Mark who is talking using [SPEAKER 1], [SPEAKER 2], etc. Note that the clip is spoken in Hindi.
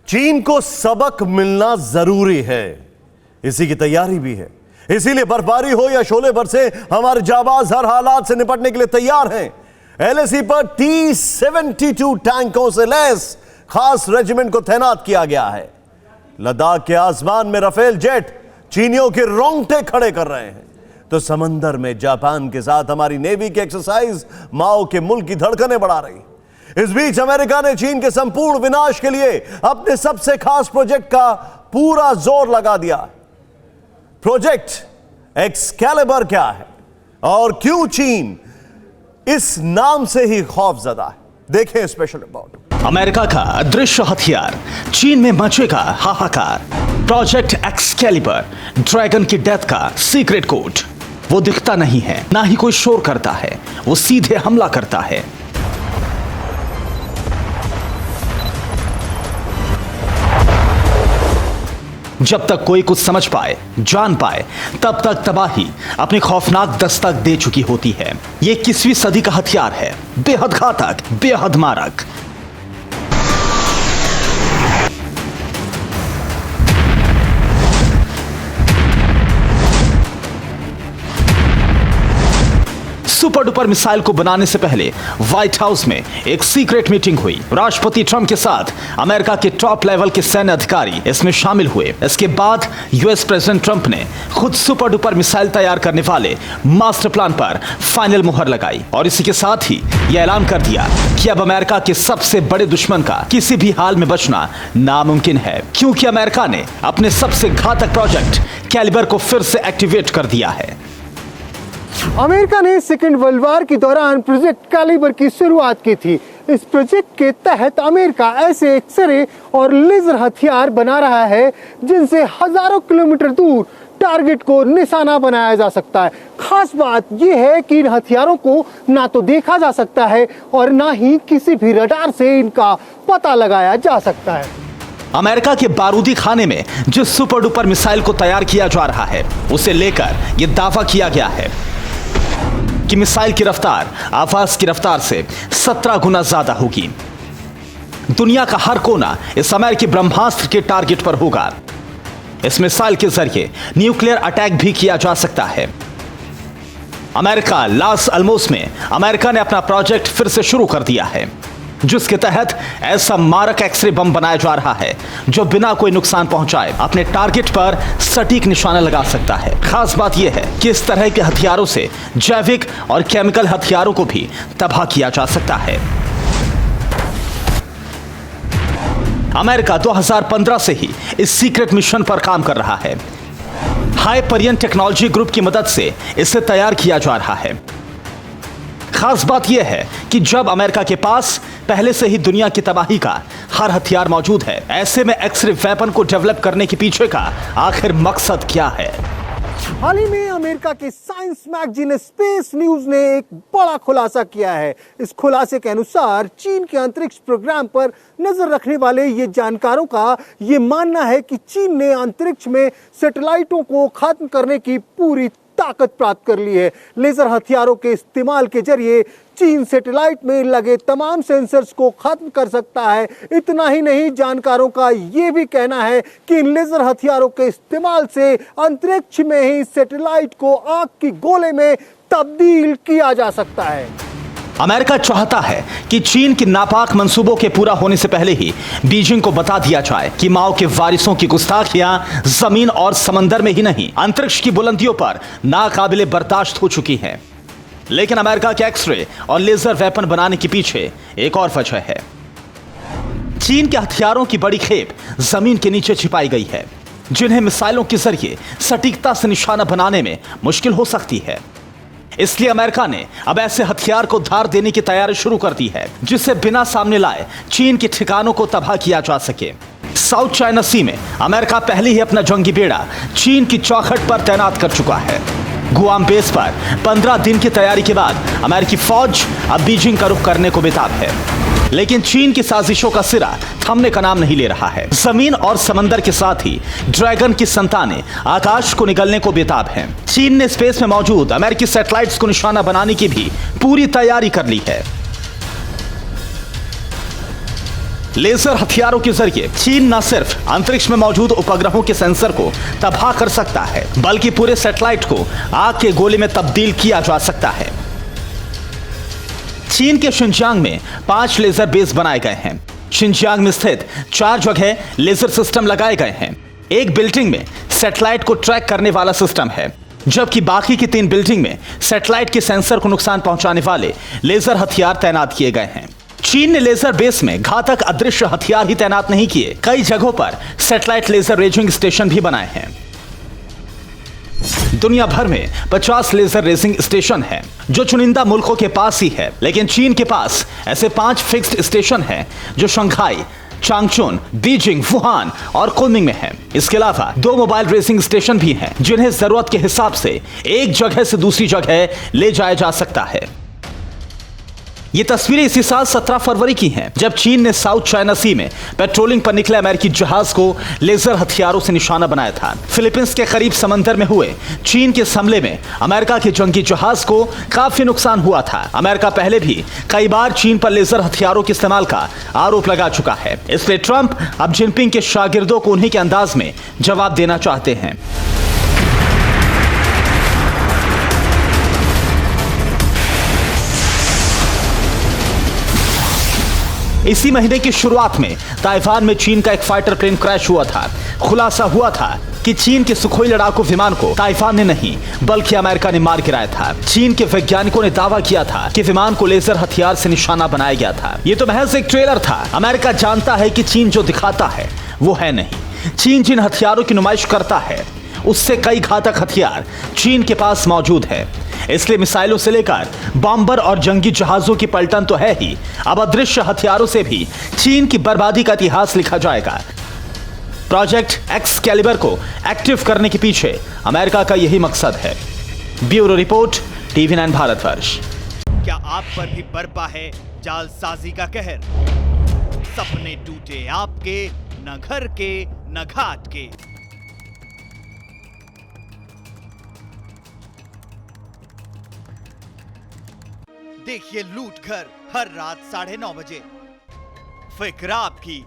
[SPEAKER 1] चीन को सबक मिलना जरूरी है, इसी की तैयारी भी है। इसीलिए बर्फबारी हो या शोले बरसे, हमारे जाबाज हर हालात से निपटने के लिए तैयार हैं। एलएसी पर T-72 टैंकों से लैस खास रेजिमेंट को तैनात किया गया है। लद्दाख के आसमान में राफेल जेट चीनियों के रोंगटे खड़े कर रहे हैं, तो समंदर में जापान के साथ हमारी नेवी की एक्सरसाइज माओ के मुल्क की धड़कनें बढ़ा रही। इस बीच अमेरिका ने चीन के संपूर्ण विनाश के लिए अपने सबसे खास प्रोजेक्ट का पूरा जोर लगा दिया। प्रोजेक्ट एक्सकैलिबर क्या है और क्यों चीन इस नाम से ही खौफजदा है, देखें स्पेशल रिपोर्ट।
[SPEAKER 2] अमेरिका का अदृश्य हथियार, चीन में मचेगा हाहाकार। प्रोजेक्ट एक्सकैलिबर, ड्रैगन की डेथ का सीक्रेट कोड। वो दिखता नहीं है, ना ही कोई शोर करता है, वो सीधे हमला करता है। जब तक कोई कुछ समझ पाए, जान पाए, तब तक तबाही अपनी खौफनाक दस्तक दे चुकी होती है। ये 21वीं सदी का हथियार है, बेहद घातक, बेहद मारक। सुपर डुपर मिसाइल को बनाने से पहले व्हाइट हाउस में एक सीक्रेट मीटिंग हुई। राष्ट्रपति ट्रंप के साथ अमेरिका के टॉप लेवल के सैन्य अधिकारी इसमें शामिल हुए। इसके बाद यूएस प्रेसिडेंट ट्रंप ने खुद सुपर डुपर मिसाइल तैयार करने वाले मास्टर प्लान पर फाइनल मुहर लगाई और इसी के साथ ही यह ऐलान कर दिया कि अब अमेरिका के सबसे बड़े दुश्मन का किसी भी हाल में बचना नामुमकिन है, क्योंकि अमेरिका ने अपने सबसे घातक प्रोजेक्ट कैलिबर को फिर से एक्टिवेट कर दिया है।
[SPEAKER 3] अमेरिका ने सेकेंड वर्ल्ड वॉर के दौरान प्रोजेक्ट कैलिबर की शुरुआत की थी। इस प्रोजेक्ट के तहत अमेरिका ऐसे एक्सरे और लेजर हथियार बना रहा है जिनसे हजारों किलोमीटर दूर टारगेट को निशाना बनाया जा सकता है। खास बात यह है कि इन हथियारों को ना तो देखा जा सकता है और ना ही किसी भी रडार से इनका पता लगाया जा सकता है।
[SPEAKER 2] अमेरिका के बारूदी खाने में जिस सुपर डुपर मिसाइल को तैयार किया जा रहा है, उसे लेकर यह दावा किया गया है कि मिसाइल की रफ्तार आवाज की रफ्तार से 17 गुना ज्यादा होगी। दुनिया का हर कोना इस अमेरिकी ब्रह्मास्त्र के टारगेट पर होगा। इस मिसाइल के जरिए न्यूक्लियर अटैक भी किया जा सकता है। अमेरिका लॉस अल्मोस में अमेरिका ने अपना प्रोजेक्ट फिर से शुरू कर दिया है, जिसके तहत ऐसा मारक एक्सरे बम बनाया जा रहा है जो बिना कोई नुकसान पहुंचाए अपने टारगेट पर सटीक निशाना लगा सकता है। खास बात यह है कि इस तरह के हथियारों से जैविक और केमिकल हथियारों को भी तबाह किया जा सकता है। अमेरिका 2015 से ही इस सीक्रेट मिशन पर काम कर रहा है। हाइपरियन टेक्नोलॉजी ग्रुप की मदद से इसे तैयार किया जा रहा है। खास बात यह है कि जब अमेरिका के पास पहले से ही दुनिया की तबाही का हर हथियार मौजूद है, ऐसे में एक्सरे वेपन को डेवलप करने के पीछे का आखिर मकसद क्या है?
[SPEAKER 3] हाल ही में अमेरिका के साइंस मैगजीन स्पेस न्यूज ने एक बड़ा खुलासा किया है। इस खुलासे के अनुसार चीन के अंतरिक्ष प्रोग्राम पर नजर रखने वाले ये जानकारों का ये मानना है कि चीन ने अंतरिक्ष में सैटेलाइटों को खत्म करने की पूरी ताकत प्राप्त कर ली है। लेजर हथियारों के इस्तेमाल के जरिए चीन सैटेलाइट में लगे तमाम सेंसर्स को खत्म कर सकता है। इतना ही नहीं, जानकारों का यह भी कहना है कि इन लेजर हथियारों के इस्तेमाल से अंतरिक्ष में ही सैटेलाइट को आग की गोले में तब्दील किया जा सकता है।
[SPEAKER 2] अमेरिका चाहता है कि चीन की नापाक मंसूबों के पूरा होने से पहले ही बीजिंग को बता दिया जाए कि माओ के वारिसों की गुस्ताखियां जमीन और समंदर में ही नहीं, अंतरिक्ष की बुलंदियों पर नाकाबिले बर्दाश्त हो चुकी हैं। लेकिन अमेरिका के एक्सरे और लेजर वेपन बनाने के पीछे एक और वजह है। चीन के हथियारों की बड़ी खेप जमीन के नीचे छिपाई गई है, जिन्हें मिसाइलों के जरिए सटीकता से निशाना बनाने में मुश्किल हो सकती है। इसलिए अमेरिका ने अब ऐसे हथियार को धार देने की तैयारी शुरू कर दी है, जिससे बिना सामने लाए चीन के ठिकानों को तबाह किया जा सके। साउथ चाइना सी में अमेरिका पहले ही अपना जंगी बेड़ा चीन की चौखट पर तैनात कर चुका है। गुआम बेस पर 15 दिन की तैयारी के बाद अमेरिकी फौज अब बीजिंग का रुख करने को बेताब है। लेकिन चीन की साजिशों का सिरा थमने का नाम नहीं ले रहा है। जमीन और समंदर के साथ ही ड्रैगन की संतानें आकाश को निगलने को बेताब हैं। चीन ने स्पेस में मौजूद अमेरिकी सैटेलाइट्स को निशाना बनाने की भी पूरी तैयारी कर ली है। लेजर हथियारों के जरिए चीन न सिर्फ अंतरिक्ष में मौजूद उपग्रहों के सेंसर को तबाह कर सकता है, बल्कि पूरे सैटेलाइट को आग के गोले में तब्दील किया जा सकता है। चीन के शिनजियांग में 5 लेजर बेस बनाए गए हैं। शिनजियांग में स्थित 4 जगह लेजर सिस्टम लगाए गए हैं। एक बिल्डिंग में सैटेलाइट को ट्रैक करने वाला सिस्टम है, जबकि बाकी की 3 बिल्डिंग में सैटेलाइट के सेंसर को नुकसान पहुंचाने वाले लेजर हथियार तैनात किए गए हैं। चीन ने लेजर बेस में घातक अदृश्य हथियार ही तैनात नहीं किए, कई जगहों पर सैटेलाइट लेजर रेजिंग स्टेशन भी बनाए हैं। दुनिया भर में 50 लेजर रेजिंग स्टेशन हैं, जो चुनिंदा मुल्कों के पास ही है, लेकिन चीन के पास ऐसे 5 फिक्स्ड स्टेशन हैं जो शंघाई, चांगचुन, बीजिंग, वुहान और कुनमिंग में हैं। इसके अलावा 2 मोबाइल रेसिंग स्टेशन भी हैं, जिन्हें जरूरत के हिसाब से एक जगह से दूसरी जगह ले जाया जा सकता है। ये तस्वीरें इसी साल 17 फरवरी की हैं, जब चीन ने साउथ चाइना सी में पेट्रोलिंग पर निकले अमेरिकी जहाज को लेजर हथियारों से निशाना बनाया था। फिलीपींस के करीब समंदर में हुए चीन के इस हमले में अमेरिका के जंगी जहाज को काफी नुकसान हुआ था। अमेरिका पहले भी कई बार चीन पर लेजर हथियारों के इस्तेमाल का आरोप लगा चुका है, इसलिए ट्रंप अब जिनपिंग के शागिर्दों को उन्हीं के अंदाज में जवाब देना चाहते हैं। इसी महीने की शुरुआत में ताइवान में चीन का एक फाइटर प्लेन क्रैश हुआ था। खुलासा हुआ था कि चीन के सुखोई लड़ाकू विमान को ताइवान ने नहीं बल्कि अमेरिका ने मार गिराया था। चीन के वैज्ञानिकों ने दावा किया था कि विमान को लेजर हथियार से निशाना बनाया गया था। ये तो महज एक ट्रेलर था। अमेरिका जानता है कि चीन जो दिखाता है वो है नहीं। चीन जिन हथियारों की नुमाइश करता है उससे कई घातक हथियार चीन के पास मौजूद है। इसलिए मिसाइलों से लेकर बॉम्बर और जंगी जहाजों की पलटन तो है ही, अब अदृश्य हथियारों से भी चीन की बर्बादी का इतिहास लिखा जाएगा। प्रोजेक्ट एक्सकैलिबर को एक्टिव करने के पीछे अमेरिका का यही मकसद है। Bureau report, TV9 Bharatvarsh.
[SPEAKER 4] क्या आप पर भी बरपा है जालसाजी का कहर? सपने टूटे आपके, न घर के न घाट के। देखिए लूट घर हर रात 9:30 बजे। फिक्र आपकी,